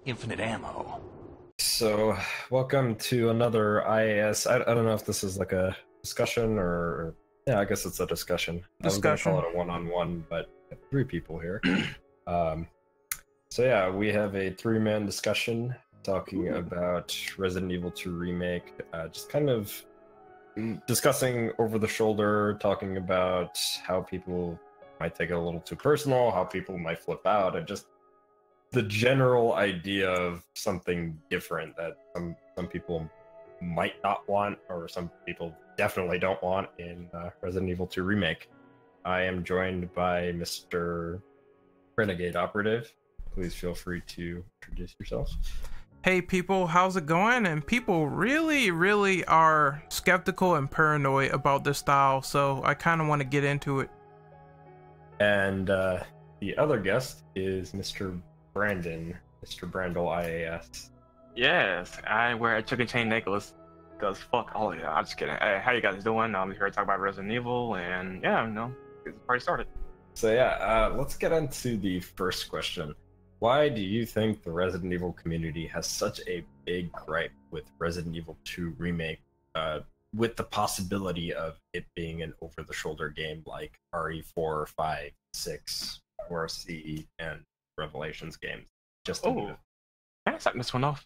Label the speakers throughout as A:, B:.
A: Infinite Ammo.
B: So, welcome to another IAS. I don't know if this is like a discussion or yeah, I guess it's a discussion. I was gonna call it a one-on-one, but three people here. um, so yeah, we have a three-man discussion talking about Resident Evil 2 Remake. Just kind of discussing over the shoulder, talking about how people might take it a little too personal, how people might flip out, and just the general idea of something different that some people might not want, or some people definitely don't want in Resident Evil 2 Remake. I am joined by Mr. Renegade Operative. Please feel free to introduce yourself.
C: Hey people, how's it going? And people really are skeptical and paranoid about this style, so I kind of want to get into it.
B: And the other guest is Mr. Brandon, Mr. Brandel IAS.
D: Yes, I wear a chicken chain necklace because fuck all of you. I'm just kidding. Hey, how you guys doing? I'm here to talk about Resident Evil, and yeah, get the party started.
B: So yeah, let's get into the first question. Why do you think the Resident Evil community has such a big gripe with Resident Evil 2 Remake, with the possibility of it being an over-the-shoulder game like RE4, 5, 6, or C, and Revelations games?
D: Can I start this one off?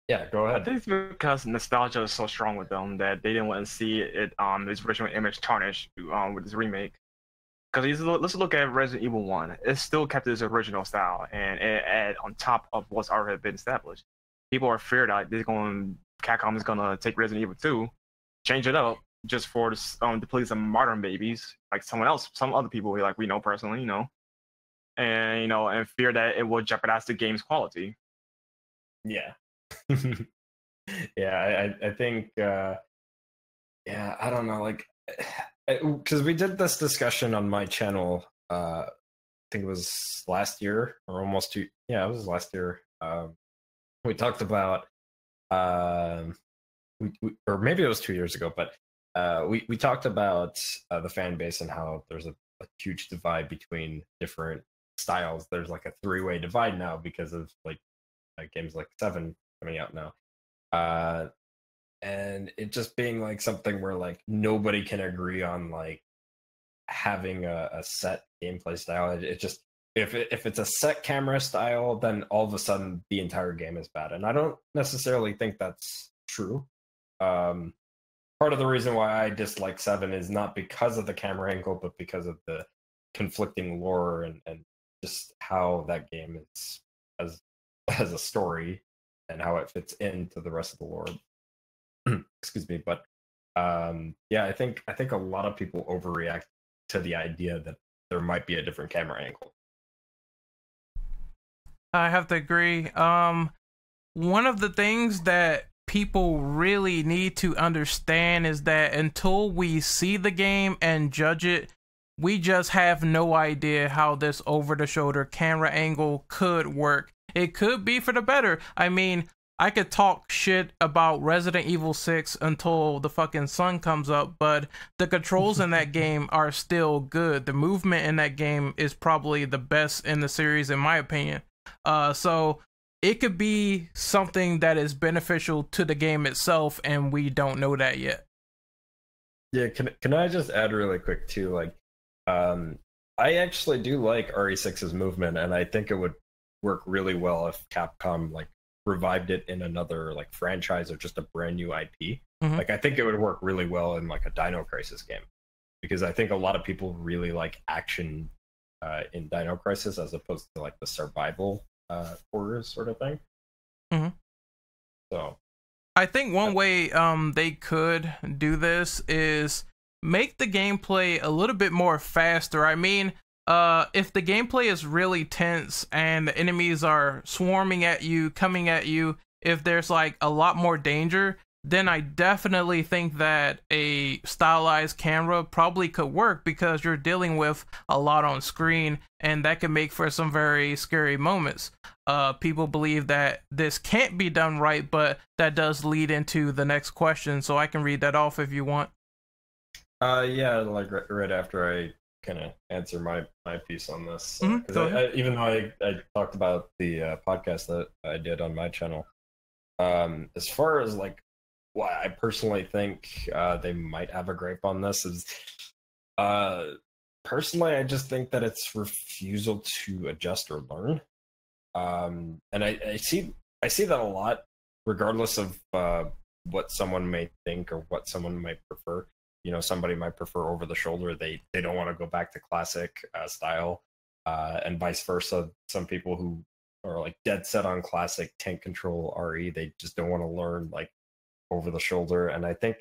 B: Yeah, go ahead.
D: I think it's because nostalgia is so strong with them that they didn't want to see it its original image tarnished with this remake. Because let's look at Resident Evil 1. It still kept its original style and it add on top of what's already been established. People are feared that Capcom is gonna take Resident Evil 2, change it up just for to please some modern babies, like some other people like we know personally, and fear that it will jeopardize the game's quality.
B: Yeah. Yeah, I think I don't know, like, because we did this discussion on my channel, I think it was last year or almost two. Yeah, it was last year. We talked about or maybe it was 2 years ago, but we talked about the fan base and how there's a huge divide between different styles. There's like a three-way divide now because of like games like 7 coming out now, and it just being like something where like nobody can agree on like having a set gameplay style. It just, if it's a set camera style, then all of a sudden the entire game is bad, and I don't necessarily think that's true. Part of the reason why I dislike 7 is not because of the camera angle, but because of the conflicting lore and just how that game is as a story and how it fits into the rest of the lore. Excuse me, but yeah, I think a lot of people overreact to the idea that there might be a different camera angle.
C: I have to agree. One of the things that people really need to understand is that until we see the game and judge it, we just have no idea how this over-the-shoulder camera angle could work. It could be for the better. I mean, I could talk shit about Resident Evil 6 until the fucking sun comes up, but the controls in that game are still good. The movement in that game is probably the best in the series, in my opinion. So it could be something that is beneficial to the game itself, and we don't know that yet.
B: Yeah, can I just add really quick too? Like, I actually do like RE6's movement, and I think it would work really well if Capcom like revived it in another like franchise or just a brand new IP. Like, I think it would work really well in like a Dino Crisis game, because I think a lot of people really like action in Dino Crisis as opposed to like the survival horror sort of thing. So
C: I think one way they could do this is make the gameplay a little bit more faster. I mean, if the gameplay is really tense and the enemies are swarming at you, coming at you, if there's like a lot more danger, then I definitely think that a stylized camera probably could work, because you're dealing with a lot on screen, and that can make for some very scary moments. People believe that this can't be done right, but that does lead into the next question, so I can read that off if you want.
B: Yeah, like right after I kind of answer my piece on this. Even though I talked about the podcast that I did on my channel, as far as like why I personally think they might have a gripe on this is, personally, I just think that it's refusal to adjust or learn. And I see that a lot, regardless of what someone may think or what someone might prefer. You know, somebody might prefer over the shoulder. They don't want to go back to classic style, and vice versa. Some people who are like dead set on classic tank control RE, they just don't want to learn like over the shoulder. And I think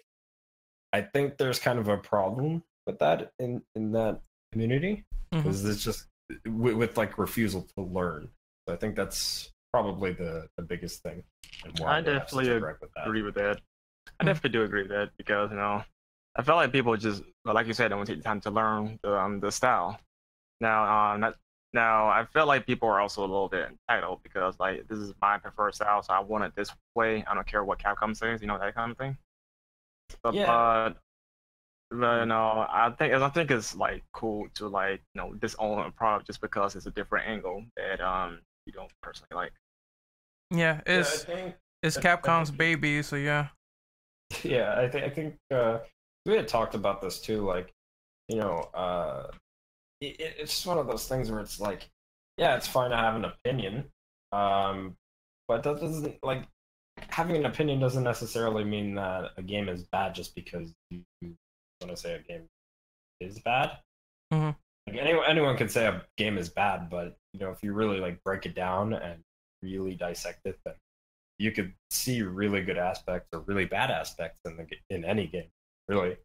B: there's kind of a problem with that in that community, because it's just with like refusal to learn. So I think that's probably the biggest thing. And why
D: I definitely agree with that. I definitely do agree with that, because I felt like people just, like you said, don't take the time to learn the style. Now, I feel like people are also a little bit entitled, because like this is my preferred style, so I want it this way. I don't care what Capcom says, that kind of thing. But I think it's like cool to like disown a product just because it's a different angle that you don't personally like.
C: Yeah, it's Capcom's baby, so yeah.
B: Yeah, I think we had talked about this too. Like, it's just one of those things where it's like, yeah, it's fine to have an opinion, but that doesn't, like, having an opinion doesn't necessarily mean that a game is bad just because you want to say a game is bad. Like anyone can say a game is bad, but if you really like break it down and really dissect it, then you could see really good aspects or really bad aspects in any game, really.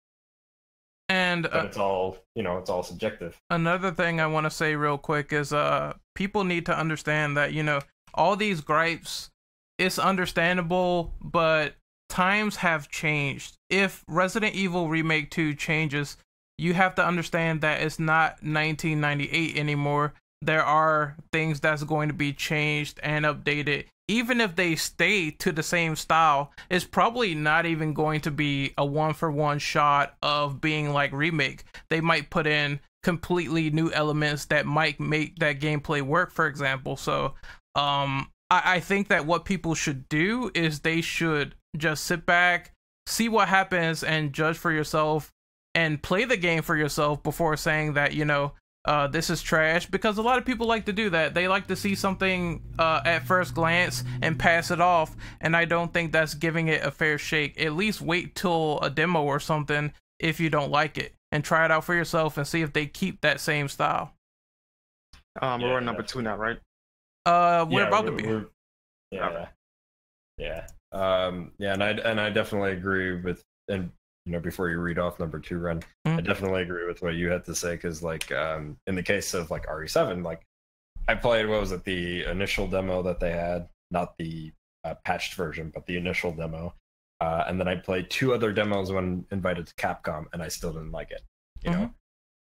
C: And
B: but it's all it's all subjective.
C: Another thing I want to say real quick is people need to understand that all these gripes, it's understandable, but times have changed. If Resident Evil Remake 2 changes, you have to understand that it's not 1998 anymore. There are things that's going to be changed and updated. Even if they stay to the same style, it's probably not even going to be a one-for-one shot of being like Remake. They might put in completely new elements that might make that gameplay work, for example. So I think that what people should do is they should just sit back, see what happens, and judge for yourself and play the game for yourself before saying that, this is trash, because a lot of people like to do that. They like to see something at first glance and pass it off, and I don't think that's giving it a fair shake. At least wait till a demo or something if you don't like it, and try it out for yourself and see if they keep that same style.
D: We're on number 2 now, right?
C: We're about to be.
B: And I definitely agree with, and before you read off number 2, Ren, I definitely agree with what you had to say, because like in the case of like RE7, like I played, what was it, the initial demo that they had, not the patched version, but the initial demo, and then I played 2 other demos when invited to Capcom, and I still didn't like it.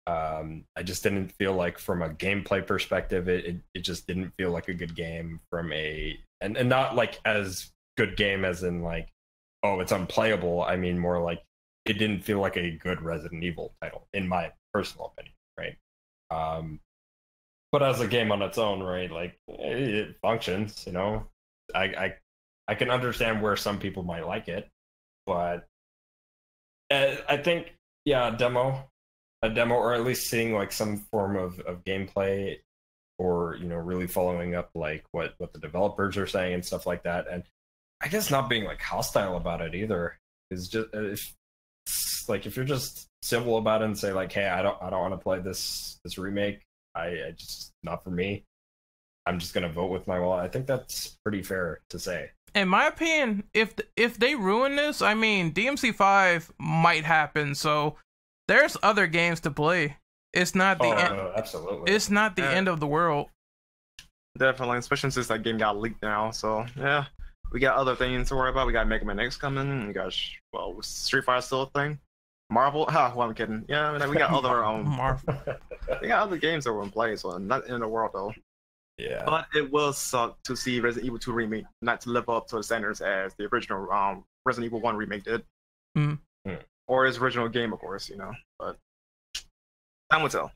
B: I just didn't feel like, from a gameplay perspective, it just didn't feel like a good game from and not like as good game as in like, oh, it's unplayable. I mean more like it didn't feel like a good Resident Evil title, in my personal opinion, right? But as a game on its own, right, like it functions, I can understand where some people might like it, but I think, yeah, a demo, or at least seeing like some form of gameplay, or really following up like what the developers are saying and stuff like that, and I guess not being like hostile about it either, is just if you're just civil about it and say like, hey, I don't want to play this remake, I just, not for me, I'm just gonna vote with my wallet. I think that's pretty fair to say.
C: In my opinion, if they ruin this, I mean, DMC5 might happen, so there's other games to play. It's not the end.
B: Absolutely.
C: It's not the end of the world.
D: Definitely, especially since that game got leaked now. So yeah, we got other things to worry about. We got Mega Man X coming. We got Street Fighter still a thing. Marvel? Well, I'm kidding. Yeah, we got other
C: Marvel.
D: We got other games that were in play, so not in the world though.
B: Yeah.
D: But it will suck to see Resident Evil 2 remake not to live up to the standards as the original Resident Evil 1 remake did. Or his original game, of course, But time will tell.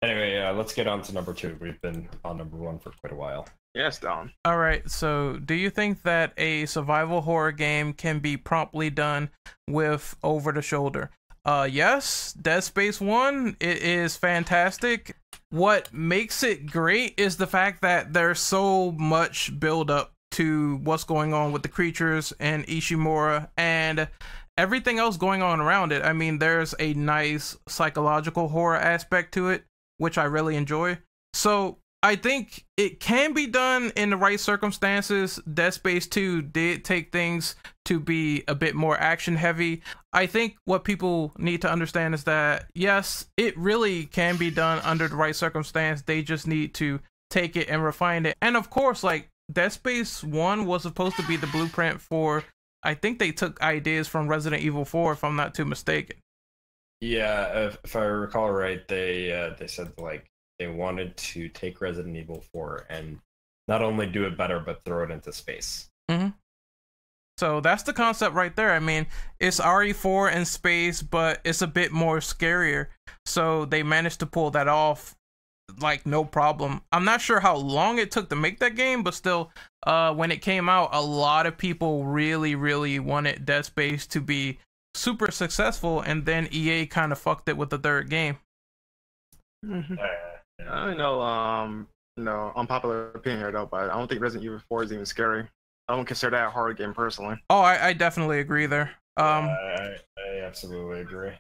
B: Anyway, let's get on to number 2. We've been on number 1 for quite a while.
D: Yes, down.
C: All right, so do you think that a survival horror game can be promptly done with over the shoulder? Yes, Dead Space 1, it is fantastic. What makes it great is the fact that there's so much build up to what's going on with the creatures and Ishimura and everything else going on around it. I mean, there's a nice psychological horror aspect to it, which I really enjoy. So I think it can be done in the right circumstances. Dead Space 2 did take things to be a bit more action heavy. I think what people need to understand is that, yes, it really can be done under the right circumstance. They just need to take it and refine it. And of course, like, Dead Space 1 was supposed to be the blueprint for, I think they took ideas from Resident Evil 4, if I'm not too mistaken.
B: Yeah, if I recall right, they said, like, they wanted to take Resident Evil 4 and not only do it better, but throw it into space.
C: Mm-hmm. So that's the concept right there. I mean, it's RE4 in space, but it's a bit more scarier. So they managed to pull that off, like, no problem. I'm not sure how long it took to make that game, but still, when it came out, a lot of people really, really wanted Dead Space to be super successful, and then EA kind of fucked it with the third game.
D: Mm-hmm. I know, unpopular opinion here though, but I don't think Resident Evil 4 is even scary. I don't consider that a horror game personally.
C: Oh, I definitely agree there.
B: I absolutely agree.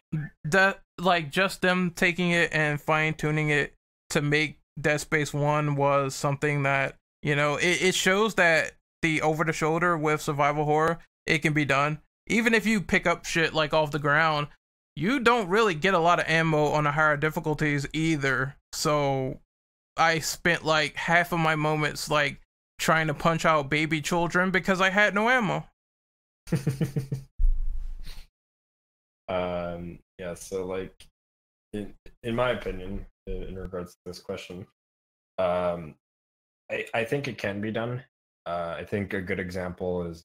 C: That, like, just them taking it and fine tuning it to make Dead Space 1 was something that, you know, it shows that the over the shoulder with survival horror, it can be done. Even if you pick up shit like off the ground, you don't really get a lot of ammo on the higher difficulties either. So I spent like half of my moments like trying to punch out baby children because I had no ammo.
B: Yeah, so like in my opinion, in regards to this question, I think it can be done. I think a good example is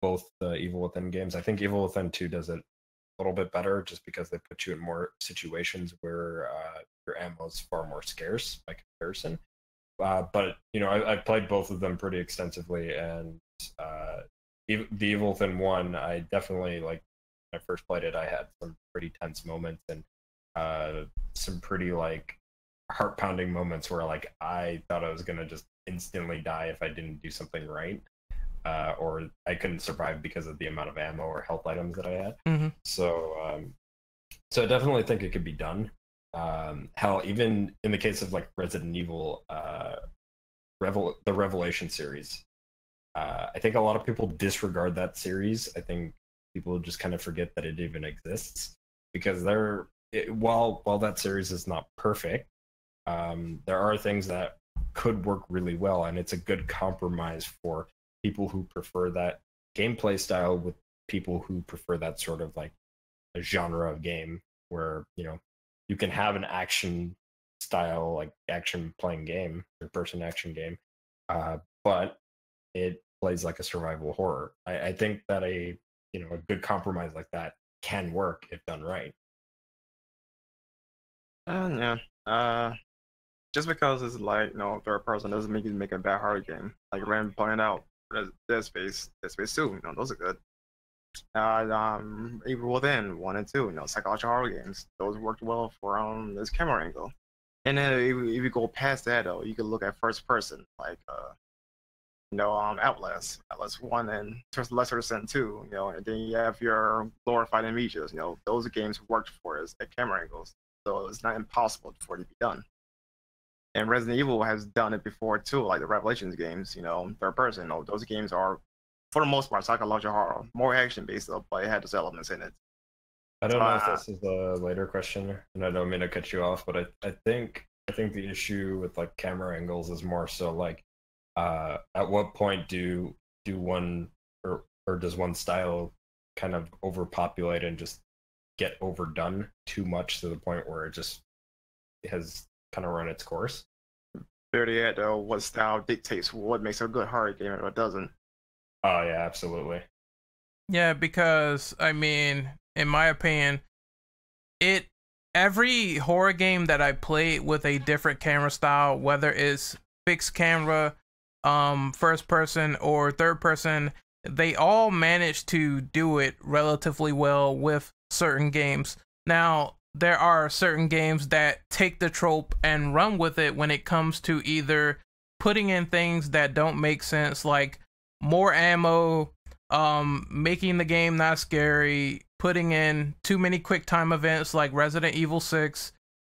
B: both the Evil Within games. I think Evil Within 2 does it a little bit better just because they put you in more situations where your ammo is far more scarce by comparison. But you know, I've played both of them pretty extensively, and the Evil Within 1, I definitely, like, when I first played it, I had some pretty tense moments and some pretty like heart-pounding moments where like I thought I was gonna just instantly die if I didn't do something right. Or I couldn't survive because of the amount of ammo or health items that I had.
C: Mm-hmm.
B: So I definitely think it could be done. Hell, even in the case of like Resident Evil, the Revelation series, I think a lot of people disregard that series. I think people just kind of forget that it even exists because while that series is not perfect, there are things that could work really well, and it's a good compromise for people who prefer that gameplay style with people who prefer that sort of like a genre of game where, you know, you can have an action style, like action playing game, third person action game, but it plays like a survival horror. I think that a good compromise like that can work if done right.
D: Yeah. Just because it's like, third person doesn't make you make a bad horror game. Like Rand pointed out, Dead Space 2, those are good. Evil Within 1 and 2, psychological horror games, those worked well for this camera angle. And then if you go past that though, you can look at first person, like Outlast 1 and to a lesser extent 2, and then you have your glorified Amnesias, those games worked for us at camera angles, so it's not impossible for it to be done. And Resident Evil has done it before too, like the Revelations games, third person. Those games are, for the most part, psychological horror, more action based, but it had those elements in it.
B: I don't know if this is a later question, and I don't mean to cut you off, but I think the issue with like camera angles is more so like, at what point do one or does one style kind of overpopulate and just get overdone too much to the point where it just has kind of run its course?
D: Very at though, what style dictates what makes a good horror game and what doesn't.
B: Oh yeah, absolutely.
C: Yeah, because I mean, in my opinion, it every horror game that I played with a different camera style, whether it's fixed camera, first person or third person, they all manage to do it relatively well with certain games. Now, there are certain games that take the trope and run with it when it comes to either putting in things that don't make sense, like more ammo, making the game not scary, putting in too many quick time events like Resident Evil 6.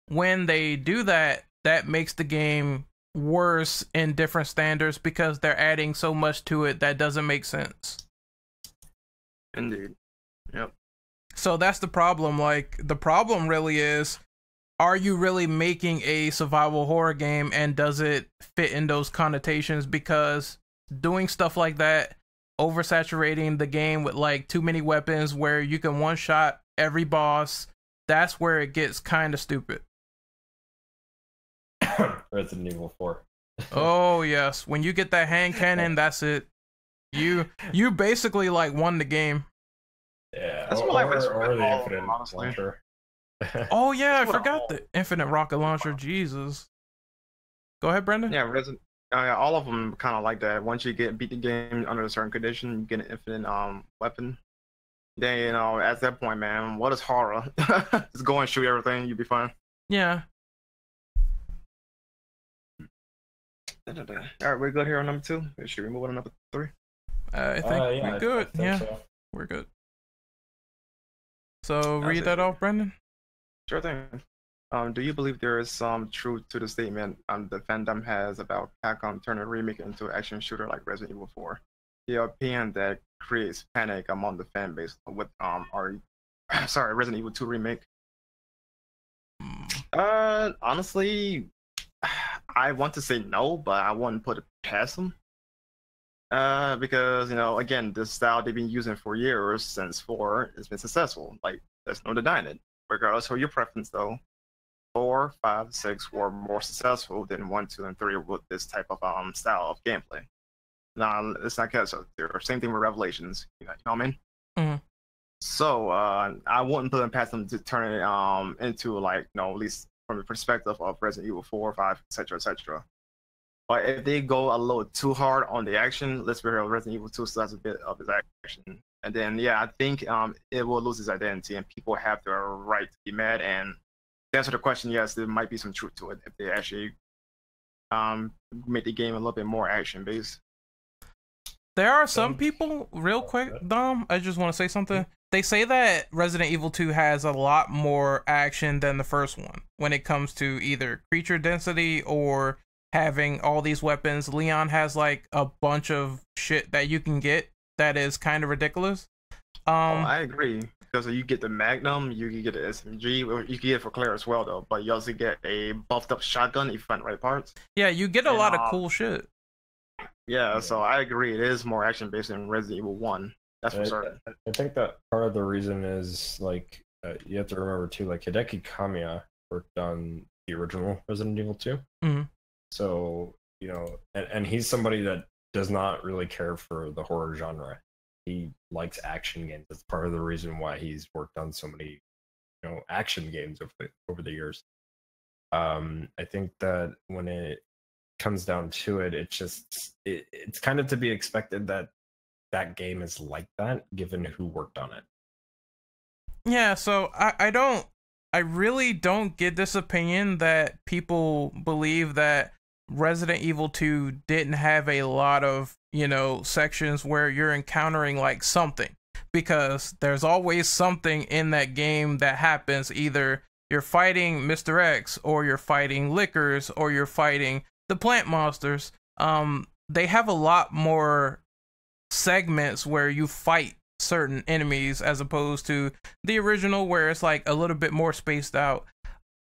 C: When they do that, that makes the game worse in different standards because they're adding so much to it that doesn't make sense.
D: Indeed. Yep.
C: So that's the problem. Like, the problem really is, are you really making a survival horror game, and does it fit in those connotations? Because doing stuff like that, oversaturating the game with like too many weapons where you can one shot every boss, that's where it gets kind of stupid.
B: Resident Evil 4.
C: Oh yes, when you get that hand cannon, that's it. You basically like won the game.
B: Yeah,
D: that's what
B: or the Infinite launcher.
C: Oh yeah, I forgot the Infinite rocket launcher. Jesus. Go ahead, Brendan.
D: Yeah, all of them kind of like that. Once you beat the game under a certain condition, you get an infinite weapon. Then, you know, at that point, man, what is horror? Just go and shoot everything, you'll be fine.
C: Yeah.
D: All right, we're good here on number 2. Should we move on to number 3?
C: I think we're good. Yeah, so. We're good. So read that off, Brendan.
D: Sure thing. Do you believe there is some truth to the statement the fandom has about Capcom turning Remake into an action shooter like Resident Evil 4? The opinion that creates panic among the fan base with Resident Evil 2 Remake. Honestly, I want to say no, but I wouldn't put it past them. Because, you know, again, this style they've been using for years since 4 has been successful. Like, there's no denying it. Regardless of your preference, though, 4, 5, 6 were more successful than 1, 2, and 3 with this type of style of gameplay. Now, it's not because they're same thing with Revelations. You know what I mean?
C: Mm-hmm.
D: So I wouldn't put them past them to turn it into, like, you know, at least from the perspective of Resident Evil 4, 5, etc., etc. But if they go a little too hard on the action, let's be real, Resident Evil 2 still has a bit of its action. And then, yeah, I think it will lose its identity, and people have the right to be mad. And to answer the question, yes, there might be some truth to it if they actually make the game a little bit more action-based.
C: There are some people, real quick, Dom, I just want to say something. They say that Resident Evil 2 has a lot more action than the first one when it comes to either creature density or having all these weapons. Leon has like a bunch of shit that you can get that is kind of ridiculous.
D: I agree, because you get the Magnum, you can get the SMG, or you can get it for Claire as well, though. But you also get a buffed up shotgun if you find the right parts.
C: Yeah, you get a lot of cool shit.
D: Yeah, so I agree. It is more action based than Resident Evil 1. That's for certain.
B: I think that part of the reason is, like, you have to remember too, like, Hideki Kamiya worked on the original Resident Evil 2.
C: Mm-hmm.
B: So, you know, and he's somebody that does not really care for the horror genre. He likes action games. That's part of the reason why he's worked on so many, you know, action games over the years. I think that when it comes down to it, it's kind of to be expected that that game is like that, given who worked on it.
C: Yeah, so I really don't get this opinion that people believe that Resident Evil 2 didn't have a lot of, you know, sections where you're encountering like something, because there's always something in that game that happens. Either you're fighting Mr. X, or you're fighting Lickers, or you're fighting the plant monsters. They have a lot more segments where you fight certain enemies as opposed to the original, where it's like a little bit more spaced out.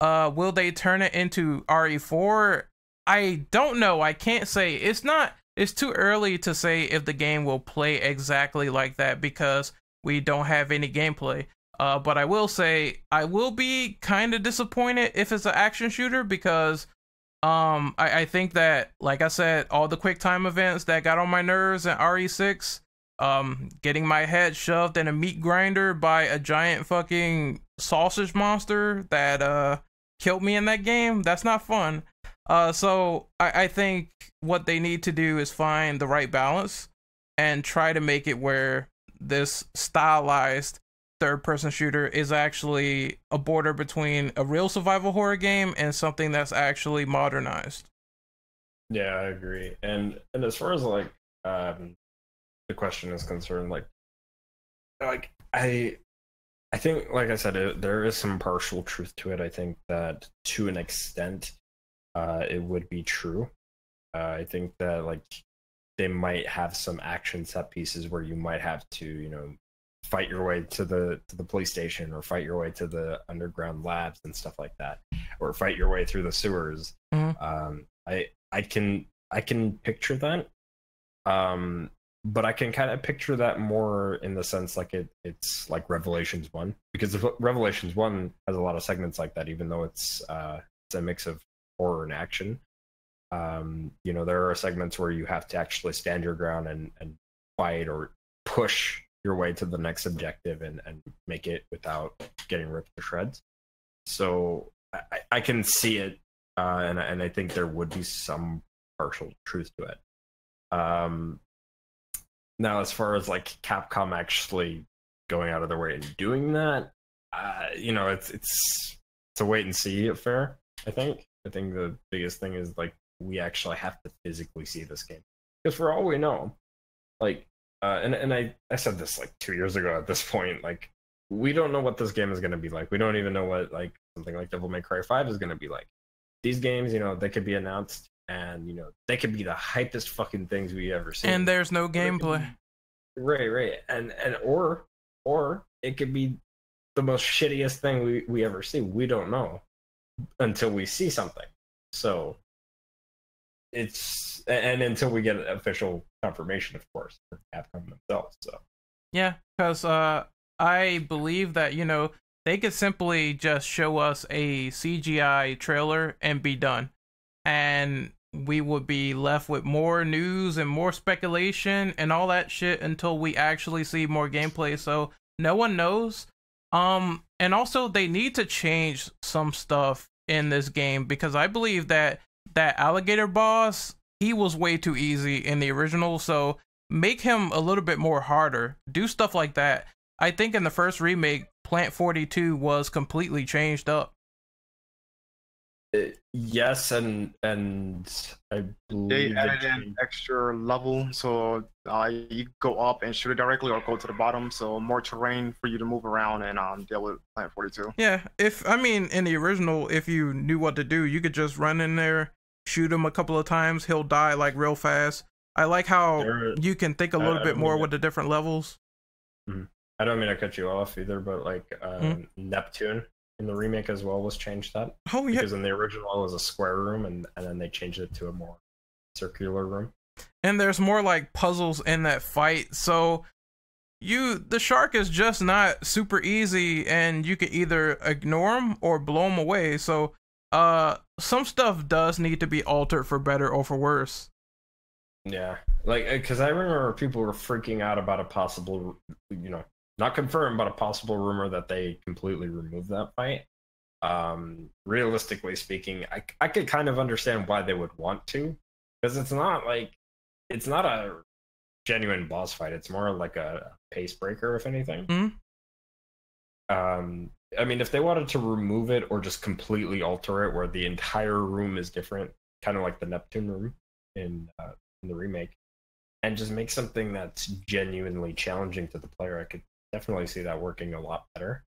C: Will they turn it into RE4? I don't know. I can't say. It's too early to say if the game will play exactly like that because we don't have any gameplay. But I will say I will be kind of disappointed if it's an action shooter, because I think that, like I said, all the quick time events that got on my nerves in RE6, getting my head shoved in a meat grinder by a giant fucking sausage monster that killed me in that game. That's not fun. So I think what they need to do is find the right balance and try to make it where this stylized third-person shooter is actually a border between a real survival horror game and something that's actually modernized.
B: Yeah, I agree. And as far as like the question is concerned, like I think, like I said, there is some partial truth to it. I think that to an extent, it would be true. I think that like they might have some action set pieces where you might have to, you know, fight your way to the police station, or fight your way to the underground labs and stuff like that, or fight your way through the sewers.
C: Mm-hmm.
B: I can picture that, but I can kind of picture that more in the sense like it's like Revelations 1, because Revelations 1 has a lot of segments like that, even though it's a mix of horror and action. You know, there are segments where you have to actually stand your ground and fight or push your way to the next objective and make it without getting ripped to shreds. So I can see it, and I think there would be some partial truth to it. Now, as far as like Capcom actually going out of their way and doing that, you know, it's a wait and see affair. I think the biggest thing is like we actually have to physically see this game, because for all we know, like, and I said this like 2 years ago at this point, like we don't know what this game is going to be like. We don't even know what like something like Devil May Cry 5 is going to be like. These games, you know, they could be announced, and you know they could be the hypest fucking things we ever seen,
C: and there's no gameplay.
B: Right, and or it could be the most shittiest thing we ever see. We don't know until we see something. So it's, and until we get official confirmation, of course, from Capcom themselves. So
C: yeah, because I believe that, you know, they could simply just show us a CGI trailer and be done, and we would be left with more news and more speculation and all that shit until we actually see more gameplay. So no one knows. And also they need to change some stuff in this game, because I believe that alligator boss, he was way too easy in the original. So make him a little bit more harder. Do stuff like that. I think in the first remake, Plant 42 was completely changed up.
B: Yes, and I believe
D: they added an extra level, so you go up and shoot it directly, or go to the bottom, so more terrain for you to move around and deal with Plant 42.
C: Yeah, in the original, if you knew what to do, you could just run in there, shoot him a couple of times, he'll die like real fast. I like how you can think a little bit more with the different levels.
B: I don't mean to cut you off either, but like Neptune in the remake as well was changed up.
C: Oh yeah,
B: because in the original it was a square room, and then they changed it to a more circular room.
C: And there's more like puzzles in that fight, so the shark is just not super easy, and you can either ignore him or blow him away. So some stuff does need to be altered for better or for worse.
B: Yeah, like, because I remember people were freaking out about a possible, you know, not confirmed, but a possible rumor that they completely removed that fight. Realistically speaking, I could kind of understand why they would want to, because it's not a genuine boss fight. It's more like a pace breaker, if anything. I mean, if they wanted to remove it or just completely alter it, where the entire room is different, kind of like the Neptune room in the remake, and just make something that's genuinely challenging to the player, I could definitely see that working a lot better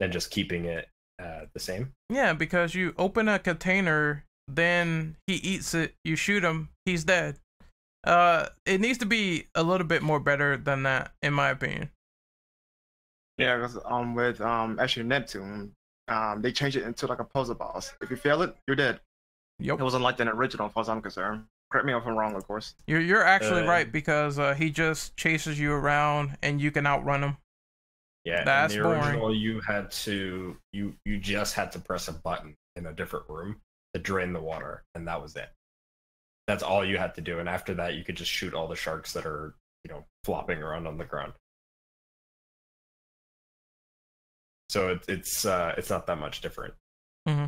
B: than just keeping it the same. Yeah,
C: because you open a container, then he eats it, you shoot him, he's dead. It needs to be a little bit more better than that, in my opinion.
D: Yeah, because with actually Neptune, they changed it into like a puzzle boss. If you fail it, you're dead.
C: Yep.
D: It wasn't like the original, as far as I'm concerned. Correct me if I'm wrong, of course.
C: You're actually right, because he just chases you around and you can outrun him.
B: Yeah,
C: that's
B: in the original,
C: boring.
B: You just had to press a button in a different room to drain the water, and that was it. That's all you had to do, and after that, you could just shoot all the sharks that are, you know, flopping around on the ground. So it's not that much different.
C: Mm-hmm.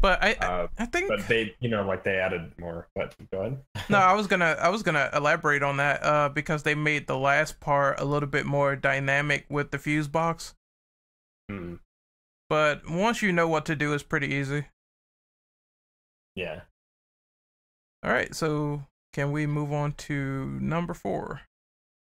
C: But I think,
B: but they, you know, like they added more. But go ahead.
C: No, I was gonna elaborate on that because they made the last part a little bit more dynamic with the fuse box.
B: Mm.
C: But once you know what to do, it's pretty easy.
B: Yeah.
C: All right, so can we move on to number 4?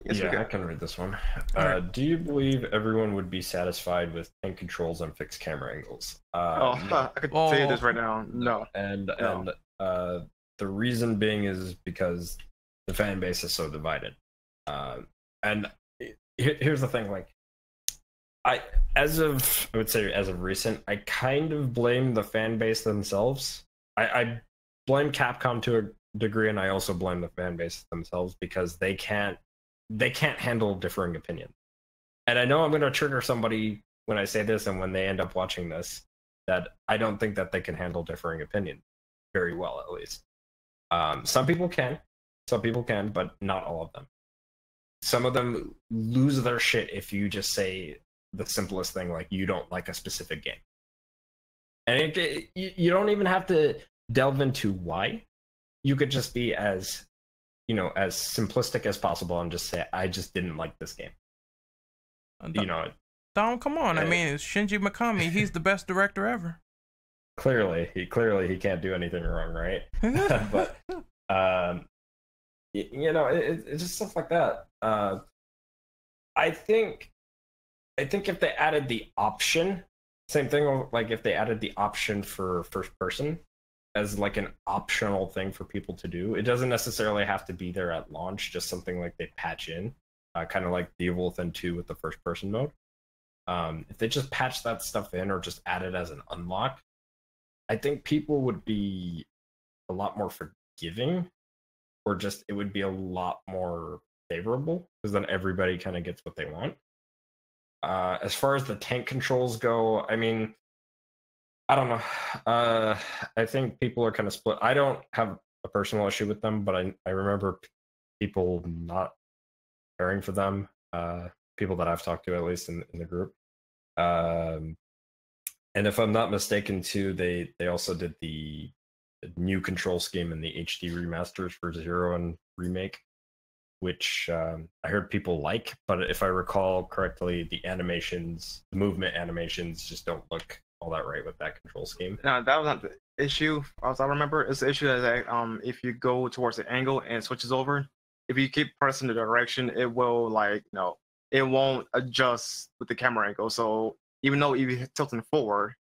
B: Yes, yeah, I can read this one.
C: Right.
B: Do you believe everyone would be satisfied with tank controls and fixed camera angles? No.
D: I could tell you this right now. No.
B: And the reason being is because the fan base is so divided. And here's the thing, like, I would say as of recent, I kind of blame the fan base themselves. I blame Capcom to a degree, and I also blame the fan base themselves because they can't handle differing opinions. And I know I'm going to trigger somebody when I say this, and when they end up watching this, that I don't think that they can handle differing opinions very well, at least. Some people can, but not all of them. Some of them lose their shit if you just say the simplest thing, like you don't like a specific game. And you don't even have to delve into why. You could just be as, you know, as simplistic as possible and just say, I just didn't like this game. You know,
C: Dom, come on. I mean, it's Shinji Mikami. He's the best director ever.
B: Clearly he can't do anything wrong, right? But you know, it's just stuff like that. I think if they added the option, same thing, like if they added the option for first person as like an optional thing for people to do, it doesn't necessarily have to be there at launch, just something like they patch in, kind of like the Evil Within 2 with the first person mode. If they just patch that stuff in or just add it as an unlock, I think people would be a lot more forgiving, or just it would be a lot more favorable, because then everybody kind of gets what they want. As far as the tank controls go, I mean, I don't know. I think people are kind of split. I don't have a personal issue with them, but I remember people not caring for them. People that I've talked to, at least in the group. And if I'm not mistaken, too, they also did the new control scheme in the HD remasters for Zero and Remake, which I heard people like, but if I recall correctly, the movement animations just don't look all that right with that control scheme.
D: No, that was not the issue. As I remember, it's the issue that if you go towards the angle and it switches over, if you keep pressing the direction, it will it won't adjust with the camera angle. So even though you're tilting forward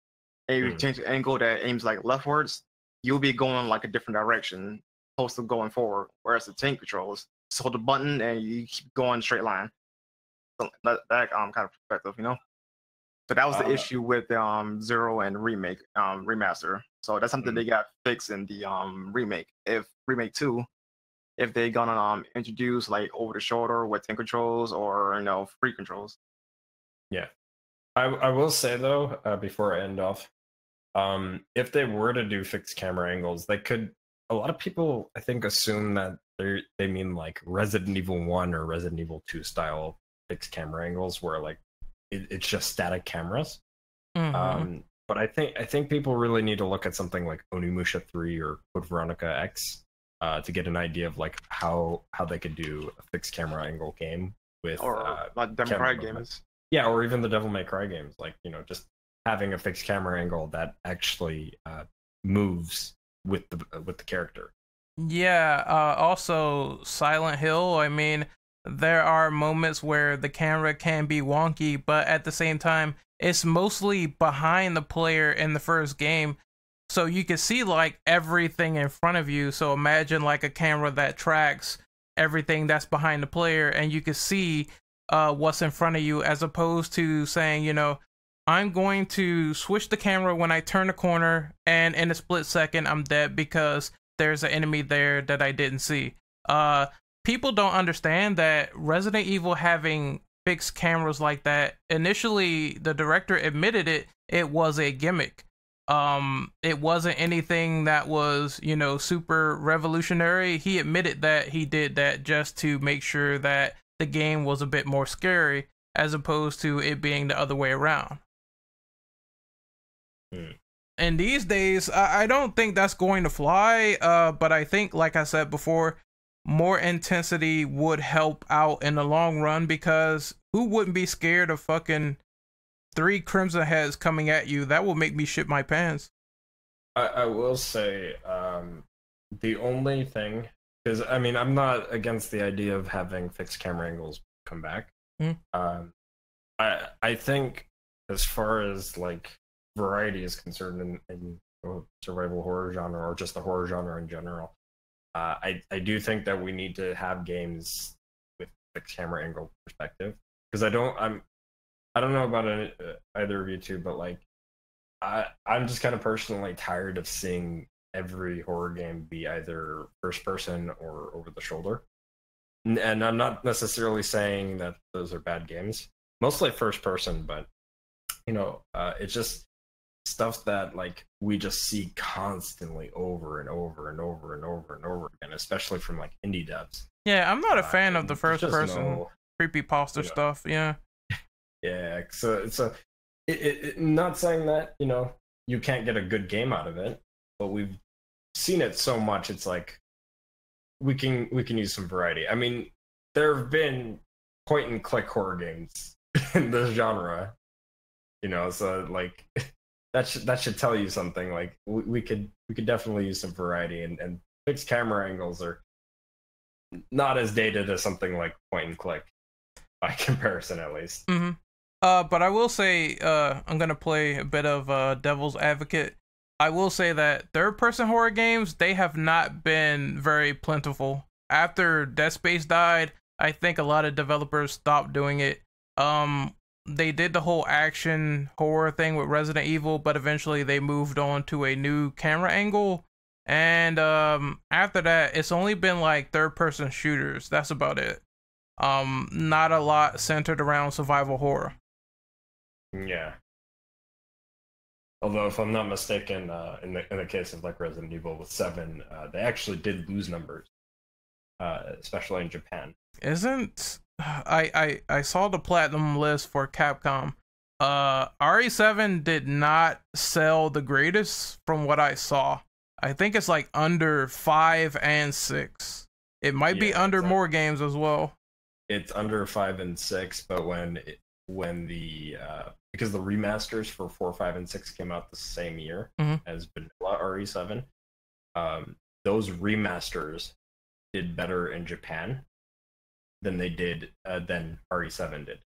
D: and you change the angle that aims like leftwards, you'll be going like a different direction, opposed to going forward. Whereas the tank controls, just hold the button and you keep going straight line. So that kind of perspective, you know. So that was the issue with Zero and Remake remaster. So that's something they got fixed in the Remake. If Remake 2, if they gonna introduce like over the shoulder with tank controls or free controls.
B: Yeah, I will say though, before I end off, if they were to do fixed camera angles, they could. A lot of people, I think, assume that they mean like Resident Evil 1 or Resident Evil 2 style fixed camera angles, where like it's just static cameras.
C: Mm-hmm.
B: But I think people really need to look at something like Onimusha 3 or Code Veronica X to get an idea of like how they could do a fixed camera angle game with
D: like Devil May Cry games.
B: Yeah, or even the Devil May Cry games, like just having a fixed camera angle that actually moves with the character.
C: Yeah. Also, Silent Hill. I mean, there are moments where the camera can be wonky, but at the same time, it's mostly behind the player in the first game, so you can see like everything in front of you. So imagine like a camera that tracks everything that's behind the player, and you can see what's in front of you, as opposed to saying, I'm going to switch the camera when I turn the corner, and in a split second I'm dead because there's an enemy there that I didn't see. People don't understand that Resident Evil having fixed cameras like that, initially the director admitted it was a gimmick. It wasn't anything that was, super revolutionary. He admitted that he did that just to make sure that the game was a bit more scary. as opposed to it being the other way around. And these days, I don't think that's going to fly. But I think, like I said before, more intensity would help out in the long run, because who wouldn't be scared of fucking 3 Crimson Heads coming at you? That will make me shit my pants.
B: I will say, the only thing, because I mean, I'm not against the idea of having fixed camera angles come back. I think as far as like variety is concerned in survival horror genre, or just the horror genre in general, I do think that we need to have games with fixed camera angle perspective, because I don't know about either of you two, but like I'm just kind of personally tired of seeing every horror game be either first person or over the shoulder. And I'm not necessarily saying that those are bad games, mostly first person, but you know, it's just stuff that like we just see constantly over and over and over and over and over again, especially from like indie devs.
C: Yeah, I'm not a fan of the first person creepypasta stuff. Yeah.
B: Yeah, so not saying that, you know, you can't get a good game out of it, but we've seen it so much, it's like we can use some variety. I mean, there have been point and click horror games in this genre, you know, so like that should tell you something. Like we could definitely use some variety, and fixed camera angles are not as dated as something like point and click by comparison, at least.
C: But I will say, I'm gonna play a bit of devil's advocate. I will say that third-person horror games, they have not been very plentiful. After Dead Space died, I think a lot of developers stopped doing it. They did the whole action horror thing with Resident Evil, but eventually they moved on to a new camera angle. And after that, it's only been like third-person shooters. That's about it. Not a lot centered around survival horror.
B: Yeah. Although, if I'm not mistaken, in the case of like Resident Evil 7, they actually did lose numbers, especially in Japan.
C: I saw the platinum list for Capcom. RE7 did not sell the greatest from what I saw. I think it's like under 5 and 6. It might be under more games as well.
B: It's under 5 and 6, but when the because the remasters for 4, 5, and 6 came out the same year as vanilla RE7, those remasters did better in Japan than they did than RE7 did.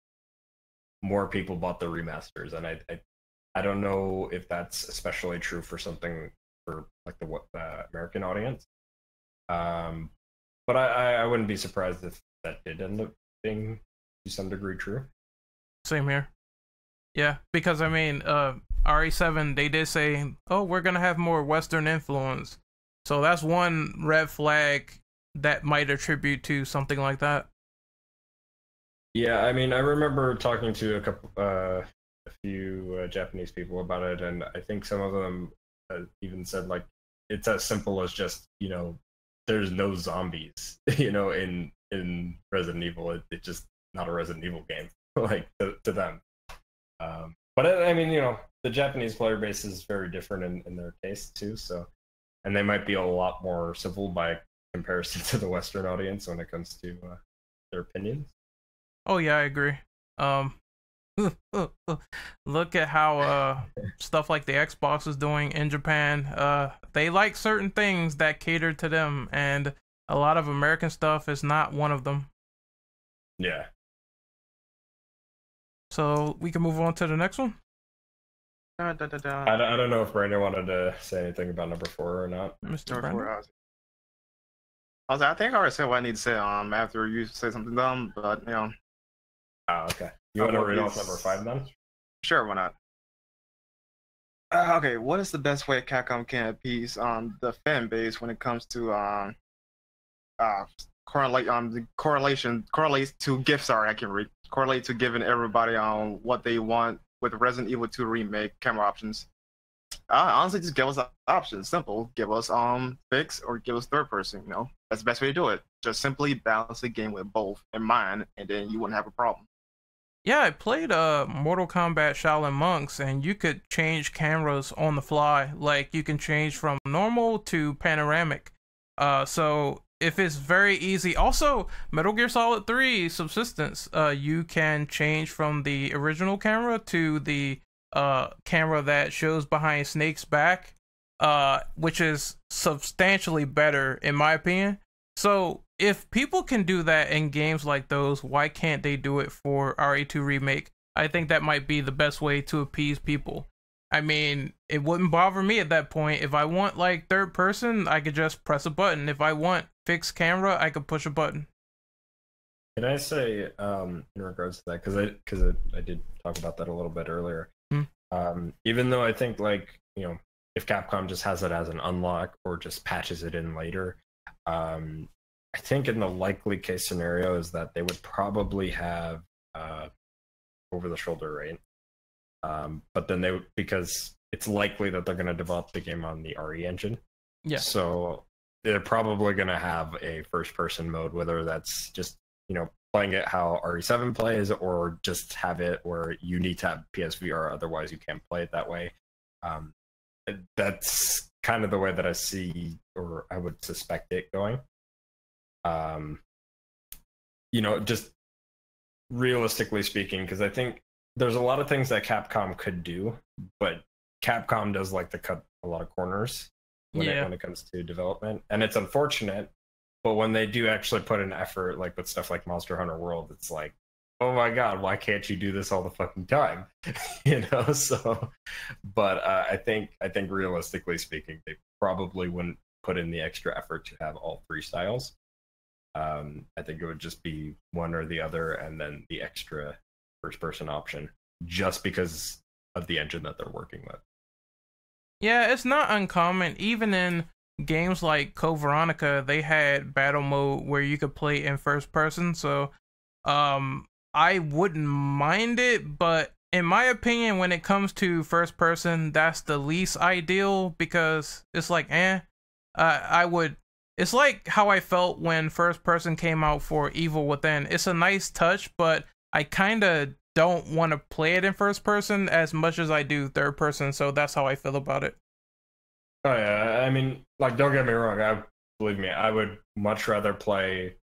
B: More people bought the remasters, and I don't know if that's especially true for something for like the American audience, but I wouldn't be surprised if that did end up being to some degree true.
C: Same here. Yeah, because I mean, RE7, they did say, oh, we're gonna have more Western influence, so that's one red flag that might attribute to something like that.
B: Yeah, I mean, I remember talking to a few Japanese people about it, and I think some of them even said like it's as simple as just, you know, there's no zombies, you know, in Resident Evil. It's just not a Resident Evil game, like to them. But I mean, you know, the Japanese player base is very different in their taste too, so, and they might be a lot more civil by comparison to the Western audience when it comes to their opinions.
C: Oh yeah, I agree. Look at how stuff like the Xbox is doing in Japan. They like certain things that cater to them, and a lot of American stuff is not one of them.
B: Yeah.
C: So we can move on to the next one.
B: I don't know if Brandon wanted to say anything about number 4 or not.
C: Mr. Brandon?
D: I think I already said what I need to say after you say something dumb, but you know.
B: Oh, okay. You want to read off number 5 then?
D: Sure, why not? Okay, what is the best way Capcom can appease the fan base when it comes to correlates to give. Sorry, I can read. Correlate to giving everybody what they want with Resident Evil 2 remake camera options. Honestly, just give us options. Simple. Give us fixed or give us third person. You know, that's the best way to do it. Just simply balance the game with both in mind, and then you wouldn't have a problem.
C: Yeah, I played Mortal Kombat Shaolin Monks, and you could change cameras on the fly. Like you can change from normal to panoramic. So if it's very easy, also Metal Gear Solid 3 Subsistence, you can change from the original camera to the camera that shows behind Snake's back, which is substantially better in my opinion. So if people can do that in games like those, why can't they do it for RE2 Remake? I think that might be the best way to appease people. I mean, it wouldn't bother me at that point. If I want like third person, I could just press a button. If I want fixed camera, I could push a button.
B: Can I say, in regards to that, because I did talk about that a little bit earlier. Even though I think like, you know, if Capcom just has it as an unlock or just patches it in later, I think in the likely case scenario is that they would probably have over the shoulder, right? But then because it's likely that they're going to develop the game on the RE engine.
C: Yeah.
B: So they're probably going to have a first person mode, whether that's just, you know, playing it how RE7 plays, or just have it where you need to have PSVR, otherwise you can't play it that way. That's kind of the way that I see, or I would suspect it going. You know, just realistically speaking, because I think there's a lot of things that Capcom could do, but Capcom does like to cut a lot of corners when it comes to development, and it's unfortunate. But when they do actually put an effort, like with stuff like Monster Hunter World, it's like, oh my god, why can't you do this all the fucking time? You know. So, but I think realistically speaking, they probably wouldn't put in the extra effort to have all three styles. I think it would just be one or the other, and then the extra first person option, just because of the engine that they're working with.
C: Yeah, it's not uncommon. Even in games like Code Veronica, they had battle mode where you could play in first person. So I wouldn't mind it, but in my opinion, when it comes to first person, that's the least ideal, because it's like, it's like how I felt when first person came out for Evil Within. It's a nice touch, but I kind of don't want to play it in first person as much as I do third person, so that's how I feel about it.
B: Oh yeah, I mean, like, don't get me wrong, believe me, I would much rather play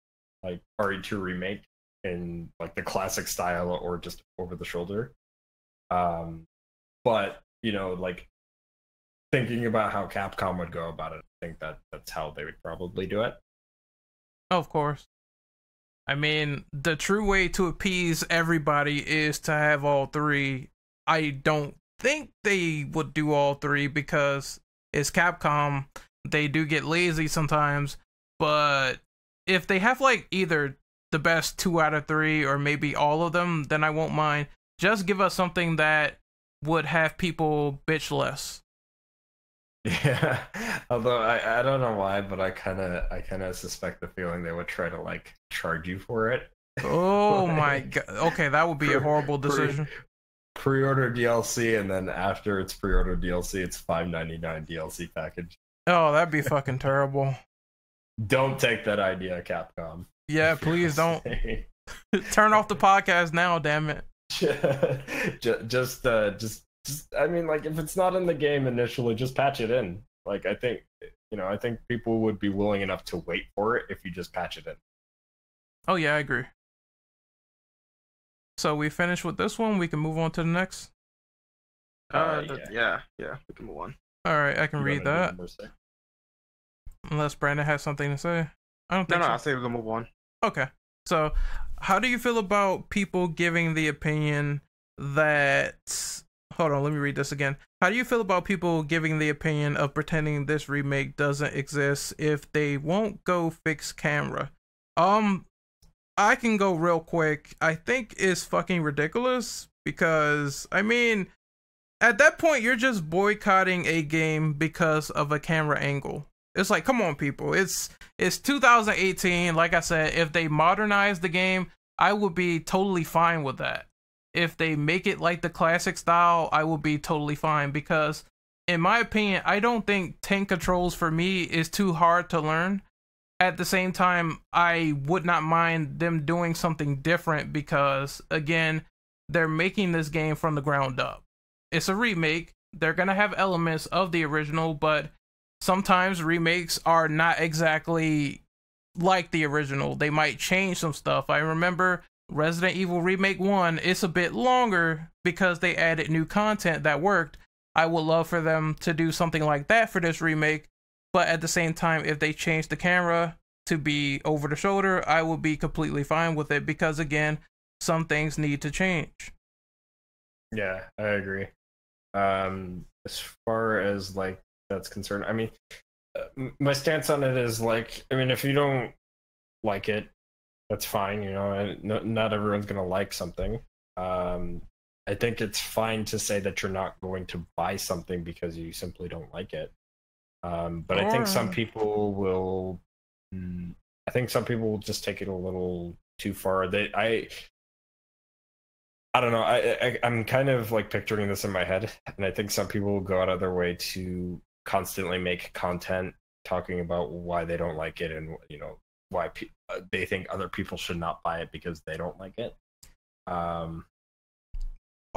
B: like RE2 Remake in like the classic style or just over the shoulder. But you know, like, thinking about how Capcom would go about it, I think that's how they would probably do it.
C: Of course. I mean, the true way to appease everybody is to have all three. I don't think they would do all three because it's Capcom. They do get lazy sometimes. But if they have like either the best 2 out of 3 or maybe all of them, then I won't mind. Just give us something that would have people bitch less.
B: Yeah, although I don't know why, but I kind of suspect the feeling they would try to like charge you for it.
C: Oh my god! Okay, that would be a horrible decision.
B: Pre-order DLC, and then after it's pre-order DLC, it's $5.99 DLC package.
C: Oh, that'd be fucking terrible.
B: Don't take that idea, Capcom.
C: Yeah, please don't. Turn off the podcast now, damn it.
B: just I mean, like, if it's not in the game initially, just patch it in. Like, I think people would be willing enough to wait for it if you just patch it in.
C: Oh yeah, I agree. So we finished with this one. We can move on to the next.
D: Yeah, we can move on.
C: All right, I can read that. Unless Brandon has something to say. I don't think.
D: No, I say we can move on.
C: Okay. So, how do you feel about people giving the opinion that? Hold on, let me read this again. How do you feel about people giving the opinion of pretending this remake doesn't exist if they won't go fix camera? I can go real quick. I think it's fucking ridiculous because, I mean, at that point, you're just boycotting a game because of a camera angle. It's like, come on, people. It's 2018. Like I said, if they modernize the game, I would be totally fine with that. If they make it like the classic style, I will be totally fine, because in my opinion, I don't think tank controls for me is too hard to learn. At the same time, I would not mind them doing something different because, again, they're making this game from the ground up. It's a remake. They're gonna have elements of the original, but sometimes remakes are not exactly like the original. They might change some stuff. I remember Resident Evil Remake 1, it's a bit longer because they added new content that worked. I would love for them to do something like that for this remake, but at the same time, if they change the camera to be over the shoulder, I would be completely fine with it because, again, some things need to change.
B: Yeah, I agree. As far as like that's concerned, I mean, my stance on it is like, I mean, if you don't like it, that's fine, you know, and not everyone's gonna like something. I think it's fine to say that you're not going to buy something because you simply don't like it. But I think some people will. I think some people will just take it a little too far. I don't know. I'm kind of like picturing this in my head, and I think some people will go out of their way to constantly make content talking about why they don't like it, and you know why they think other people should not buy it because they don't like it.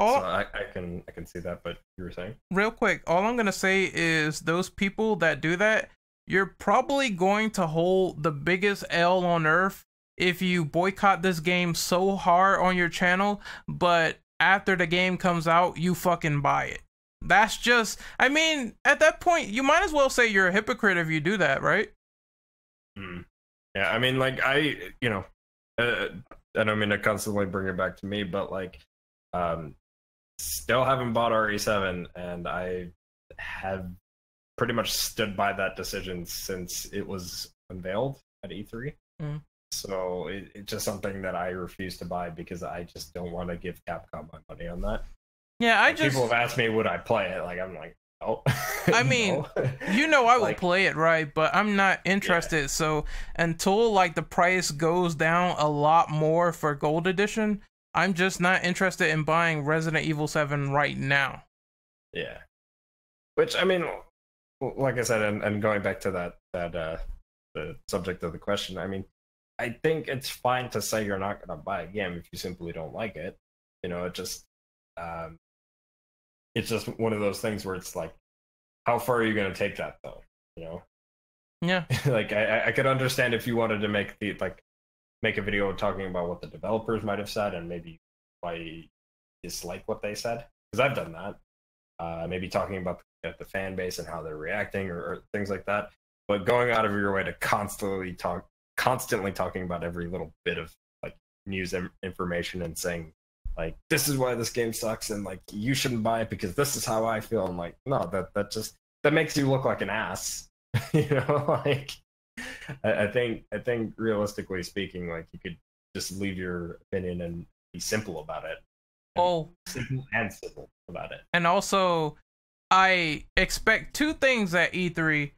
B: So I can see that, but you were saying?
C: Real quick, all I'm gonna say is those people that do that, you're probably going to hold the biggest L on earth if you boycott this game so hard on your channel, but after the game comes out, you fucking buy it. That's just, I mean, at that point, you might as well say you're a hypocrite if you do that, right?
B: Yeah, I mean, like, you know, I don't mean to constantly bring it back to me, but like, still haven't bought RE7, and I have pretty much stood by that decision since it was unveiled at E3. So it's just something that I refuse to buy because I just don't want to give Capcom my money on that.
C: Yeah,
B: people have asked me would I play it, like I'm like, no.
C: I mean, you know, I will play it, right? But I'm not interested. Yeah. So until like the price goes down a lot more for Gold Edition, I'm just not interested in buying Resident Evil 7 right now.
B: Yeah. Which, I mean, like I said, and going back to the subject of the question, I mean, I think it's fine to say you're not going to buy a game if you simply don't like it. You know, it's just one of those things where it's like, how far are you going to take that though? You know?
C: Yeah.
B: Like I could understand if you wanted to make a video talking about what the developers might have said and maybe why you dislike what they said, because I've done that. Maybe talking about the fan base and how they're reacting or things like that. But going out of your way to constantly talking about every little bit of like news information and saying like, this is why this game sucks and like you shouldn't buy it because this is how I feel. I'm like, no, that makes you look like an ass. You know, like I think realistically speaking, like you could just leave your opinion and be simple about it. Simple about it.
C: And also, I expect two things at E3.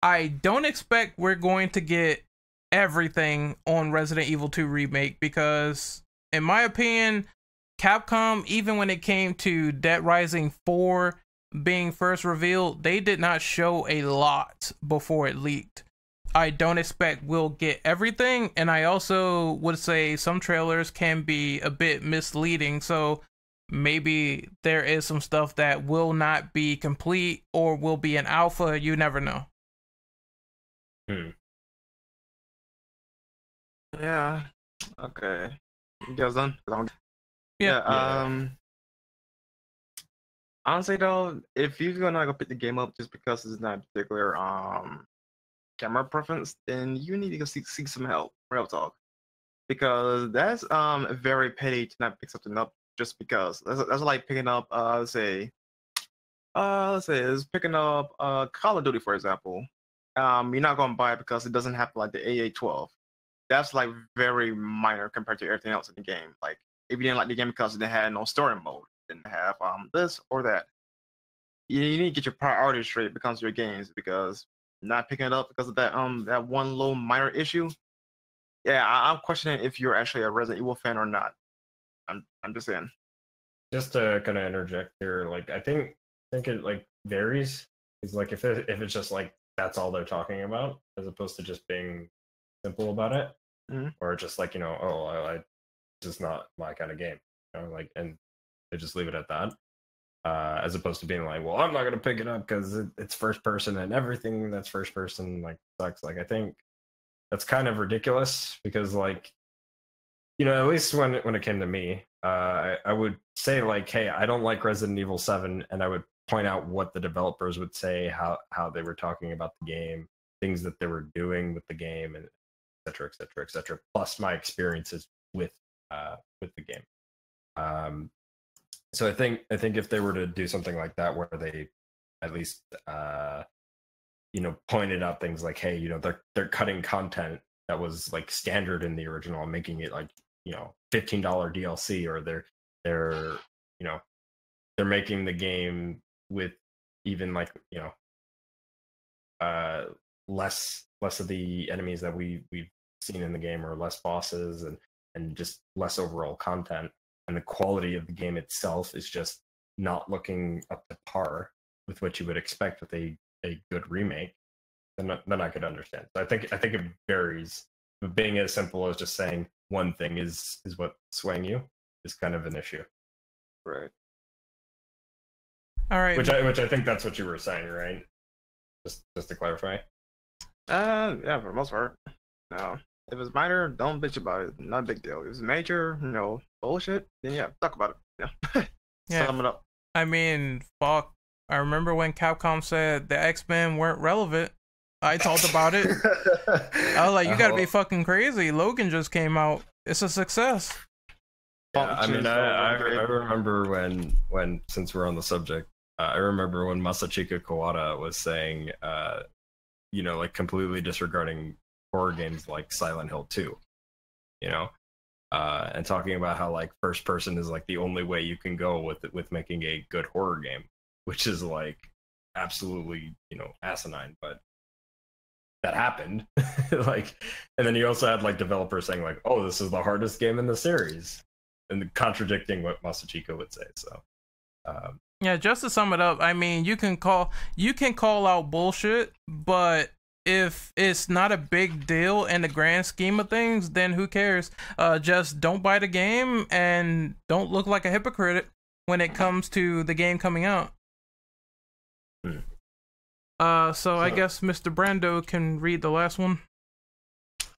C: I don't expect we're going to get everything on Resident Evil 2 Remake because, in my opinion, Capcom, even when it came to Dead Rising 4 being first revealed, they did not show a lot before it leaked. I don't expect we'll get everything, and I also would say some trailers can be a bit misleading, so maybe there is some stuff that will not be complete or will be an alpha. You never know.
D: Yeah. Okay. You guys done?
C: Yeah.
D: Honestly though, if you're gonna go pick the game up just because it's not a particular camera preference, then you need to go seek some help. Real talk. Because that's very petty to not pick something up just because. That's like picking up let's say it's picking up Call of Duty, for example. You're not gonna buy it because it doesn't have like the AA12. That's like very minor compared to everything else in the game. Like if you didn't like the game because it had no story mode, didn't have this or that, you need to get your priorities straight when it comes to your games, because not picking it up because of that that one little minor issue. Yeah, I'm questioning if you're actually a Resident Evil fan or not. I'm just saying.
B: Just to kind of interject here, like I think it like varies. It's like if it's just like that's all they're talking about, as opposed to just being simple about it, or just like, you know, oh, I just not my kind of game. like, and they just leave it at that, as opposed to being like, well, I'm not gonna pick it up because it's first person and everything that's first person like sucks. Like, I think that's kind of ridiculous because, like, at least when it came to me, I would say like, hey, I don't like Resident Evil 7, and I would point out what the developers would say, how they were talking about the game, things that they were doing with the game, and et cetera, et cetera, et cetera, plus my experiences with the game. So I think if they were to do something like that, where they at least pointed out things like, hey, they're cutting content that was like standard in the original and making it like $15 DLC, or they're making the game with even like less of the enemies that we've seen in the game, or less bosses, and just less overall content, and the quality of the game itself is just not looking up to par with what you would expect with a good remake, then I could understand. So I think it varies. But being as simple as just saying one thing is what swaying you is kind of an issue.
D: Right.
C: All right.
B: Which I think that's what you were saying, right? Just to clarify.
D: Yeah, for the most part. No. If it's minor, don't bitch about it. Not a big deal. If it's major, bullshit, then yeah, talk about it. Yeah. Sum it up.
C: I mean, fuck. I remember when Capcom said the X-Men weren't relevant. I talked about it. I was like, you gotta be fucking crazy. Logan just came out. It's a success.
B: Yeah, I mean, I remember when since we're on the subject, I remember when Masachika Kawada was saying, like completely disregarding horror games like Silent Hill 2, and talking about how like first person is like the only way you can go with making a good horror game, which is like absolutely asinine, but that happened. Like, and then you also had like developers saying like, oh, this is the hardest game in the series, and contradicting what Masachika would say. So
C: yeah, just to sum it up, I mean, you can call out bullshit, but if it's not a big deal in the grand scheme of things, then who cares? Just don't buy the game and don't look like a hypocrite when it comes to the game coming out. So I guess Mr. Brando can read the last one.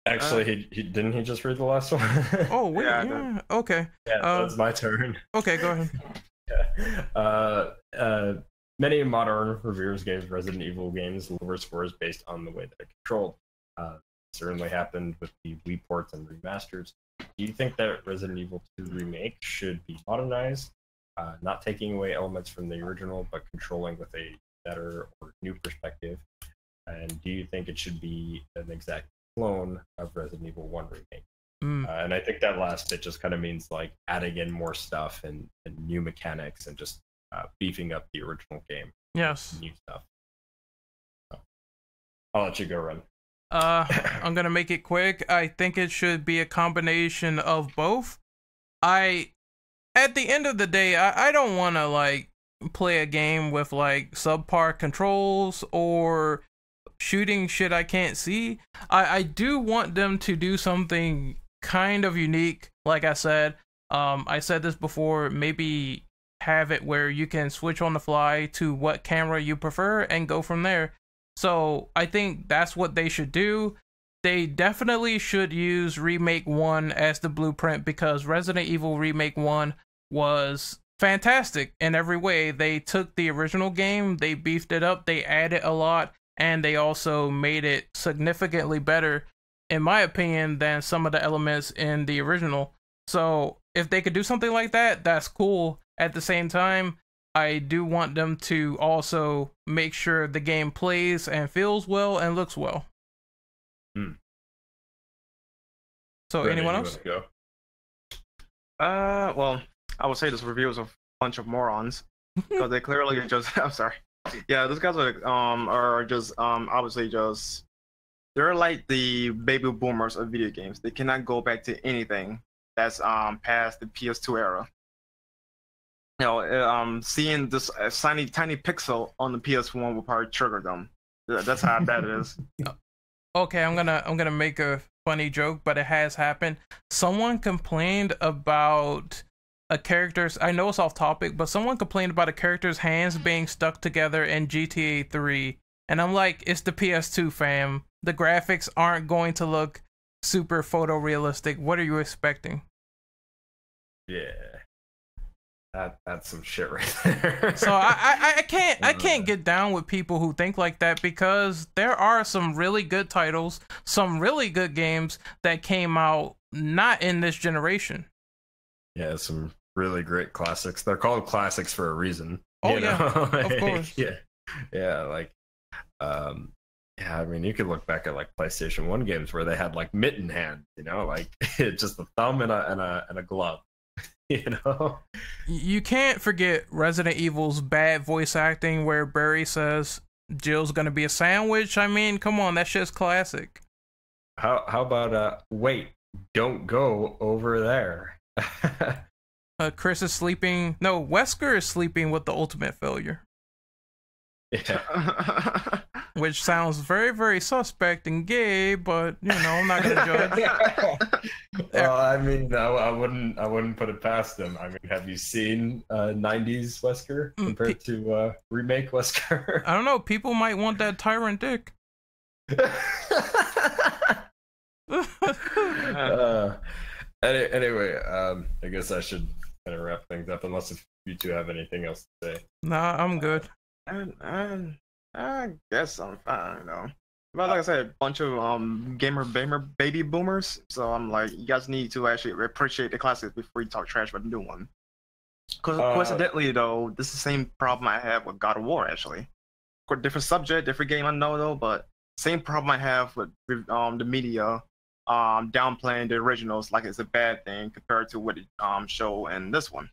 B: Actually, he didn't he just read the last one?
C: Oh wait, yeah. Okay.
B: Yeah, it's my turn.
C: Okay, go
B: ahead. Many modern reviewers gave Resident Evil games lower scores based on the way they're controlled. Certainly happened with the Wii ports and remasters. Do you think that Resident Evil 2 Remake should be modernized, not taking away elements from the original, but controlling with a better or new perspective? And do you think it should be an exact clone of Resident Evil 1 Remake? And I think that last bit just kind of means like adding in more stuff and new mechanics and just beefing up the original game.
C: Yes.
B: New stuff. So, I'll let you go, Ren.
C: I'm gonna make it quick. I think it should be a combination of both. At the end of the day, I don't want to like play a game with like subpar controls or shooting shit I can't see. I do want them to do something kind of unique. Like I said this before, maybe have it where you can switch on the fly to what camera you prefer and go from there. So I think that's what they should do. They definitely should use Remake 1 as the blueprint, because Resident Evil Remake 1 was fantastic in every way. They took the original game, they beefed it up, they added a lot, and they also made it significantly better, in my opinion, than some of the elements in the original. So if they could do something like that, that's cool. At the same time, I do want them to also make sure the game plays and feels well and looks well. So
B: Ready,
C: anyone else?
D: Well, I would say this review is a bunch of morons, because they clearly just I'm sorry. Yeah, those guys are just obviously just, they're like the baby boomers of video games. They cannot go back to anything that's past the PS2 era. Seeing this tiny pixel on the PS1 will probably trigger them. That's how bad it is.
C: Okay, I'm gonna make a funny joke, but it has happened. Someone complained about a character's, I know it's off topic, but someone complained about a character's hands being stuck together in GTA 3. And I'm like, it's the PS2, fam. The graphics aren't going to look super photorealistic. What are you expecting?
B: Yeah. That's some shit right there.
C: So I can't get down with people who think like that, because there are some really good titles, some really good games that came out not in this generation.
B: Yeah, some really great classics. They're called classics for a reason.
C: Oh yeah, of course.
B: Yeah, like, yeah. I mean, you could look back at like PlayStation 1 games where they had like mitten hands, you know, like just a thumb and a glove. You know,
C: you can't forget Resident Evil's bad voice acting, where Barry says Jill's gonna be a sandwich. I mean, come on, that shit's classic.
B: How about wait, don't go over there.
C: Chris is sleeping. No, Wesker is sleeping with the ultimate failure.
B: Yeah.
C: Which sounds very, very suspect and gay, but you know, I'm not gonna judge.
B: Well, I mean, I wouldn't put it past them. I mean, have you seen 90s Wesker compared to remake Wesker?
C: I don't know. People might want that tyrant dick.
B: Anyway, I guess I should kind of wrap things up, unless if you two have anything else to say.
C: Nah, I'm good.
D: I guess I'm fine, you know. But like I said, a bunch of gamer baby boomers. So I'm like, you guys need to actually appreciate the classics before you talk trash about the new one. Because coincidentally, though, this is the same problem I have with God of War. Actually, for different subject, different game, I know though, but same problem I have with the media downplaying the originals like it's a bad thing compared to what it show in this one.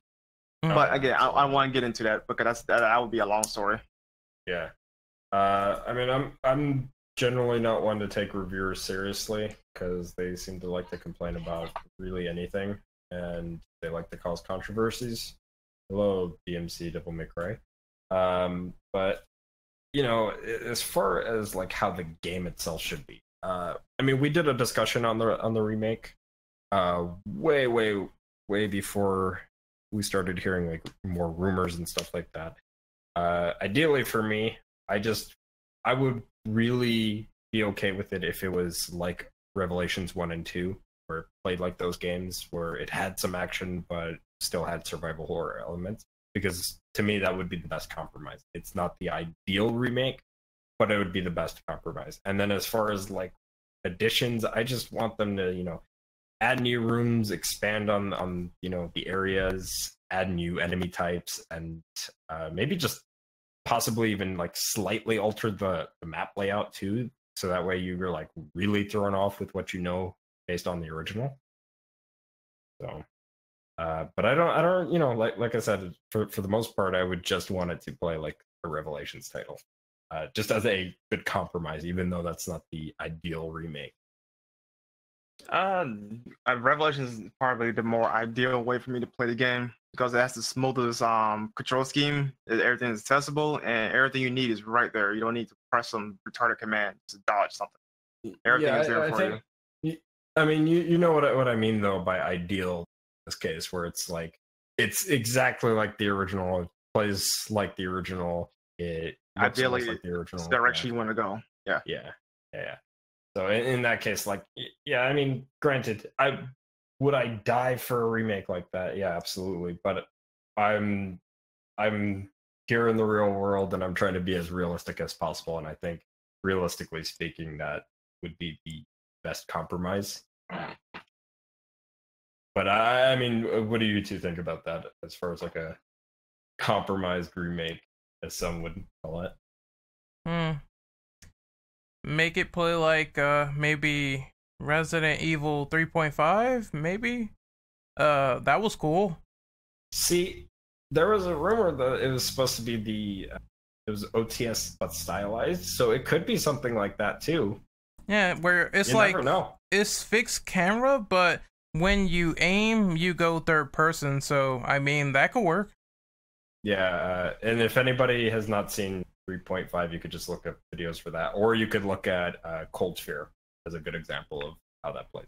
D: But again, I want to get into that because that would be a long story.
B: Yeah. I mean, I'm generally not one to take reviewers seriously, because they seem to like to complain about really anything, and they like to cause controversies. Hello, DMC Devil May Cry. But you know, as far as like how the game itself should be, I mean, we did a discussion on the remake, way before we started hearing like more rumors and stuff like that. Ideally for me, I would really be okay with it if it was like Revelations 1 and 2, where it played like those games, where it had some action but still had survival horror elements, because to me that would be the best compromise. It's not the ideal remake, but it would be the best compromise. And then as far as like additions, I just want them to, you know, add new rooms, expand on you know, the areas, add new enemy types, and maybe just possibly even like slightly alter the map layout too, so that way you're like really thrown off with what you know based on the original. So but I don't, you know, like I said, for the most part, I would just want it to play like a Revelations title, just as a good compromise, even though that's not the ideal remake.
D: Revelations is probably the more ideal way for me to play the game, because it has the smoothest control scheme. Everything is accessible, and everything you need is right there. You don't need to press some retarded command to dodge something. Everything is there for you.
B: I mean, you know what I mean though by ideal in this case, where it's like it's exactly like the original, it plays like the original, it
D: ideally
B: like the original.
D: It's the direction you want to go.
B: Yeah. So in that case, like, yeah, I mean, granted, would I die for a remake like that? Yeah, absolutely. But I'm here in the real world, and I'm trying to be as realistic as possible. And I think, realistically speaking, that would be the best compromise. But I mean, what do you two think about that as far as like a compromised remake, as some would call it?
C: Make it play like maybe Resident Evil 3.5, maybe? That was cool.
B: See, there was a rumor that it was supposed to be it was OTS but stylized, so it could be something like that too.
C: Yeah, where it's like, never know. It's fixed camera, but when you aim, you go third person, so I mean, that could work.
B: Yeah, and if anybody has not seen 3.5, you could just look up videos for that, or you could look at Cold Sphere as a good example of how that plays.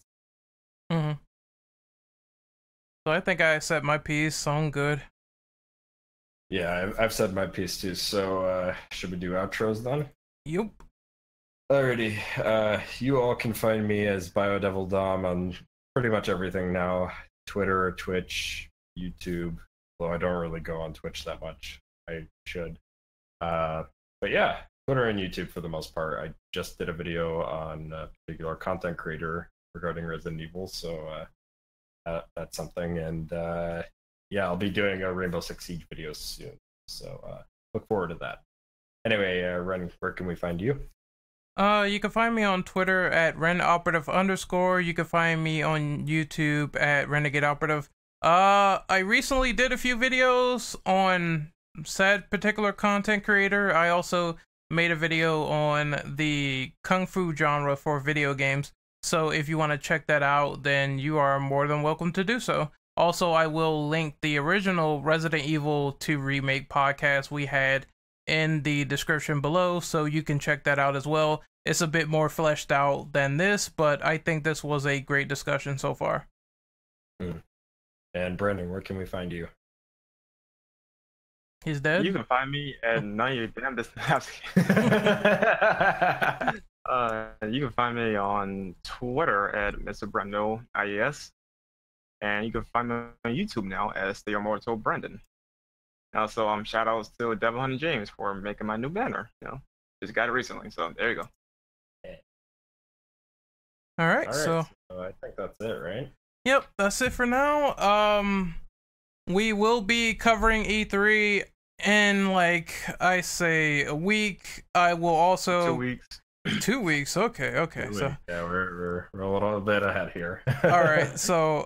C: So I think I said my piece, so I'm good.
B: Yeah, I've said my piece too. So should we do outros then?
C: Yep.
B: Alrighty. You all can find me as BioDevilDom on pretty much everything now. Twitter, Twitch, YouTube. Although I don't really go on Twitch that much. I should. But yeah, Twitter and YouTube for the most part. I just did a video on a particular content creator regarding Resident Evil, so that's something. And yeah, I'll be doing a Rainbow Six Siege video soon, so look forward to that. Anyway, Ren, where can we find you?
C: You can find me on Twitter at RenOperative_. You can find me on YouTube at Renegade Operative. I recently did a few videos on said particular content creator. I also made a video on the Kung Fu genre for video games. So if you want to check that out, then you are more than welcome to do so. Also, I will link the original Resident Evil 2 Remake podcast we had in the description below, so you can check that out as well. It's a bit more fleshed out than this, but I think this was a great discussion so far.
B: And Brandon, where can we find you?
C: He's dead?
D: You can find me at none of your damn business. You can find me on Twitter at Mr. Brando IAS. And you can find me on YouTube now as the Immortal Brandon. Also, shout outs to Devil Hunter James for making my new banner. Just got it recently, so there you go.
C: All right, so
B: I think that's it, right?
C: Yep, that's it for now. We will be covering E3 in, like, I say, a week. I will also
D: 2 weeks.
C: 2 weeks. Okay. So
B: yeah, we're a little bit ahead here.
C: all right. So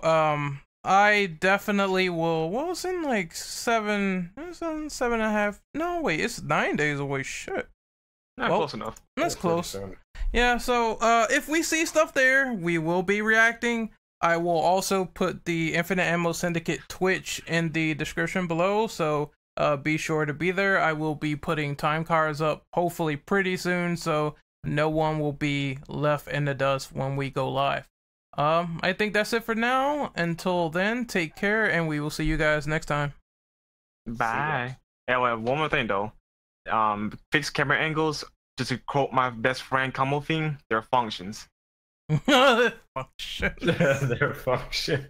C: I definitely will. What was in like 7.5? No, wait, it's 9 days away. Shit.
D: Close enough.
C: That's close. Yeah. So if we see stuff there, we will be reacting. I will also put the Infinite Ammo Syndicate Twitch in the description below, so be sure to be there. I will be putting time cards up hopefully pretty soon, so no one will be left in the dust when we go live. I think that's it for now. Until then, take care, and we will see you guys next time.
D: Bye. Yeah, well, one more thing though. Fixed camera angles, just to quote my best friend Kamo Thing, they're functions.
C: Function.
B: They're function.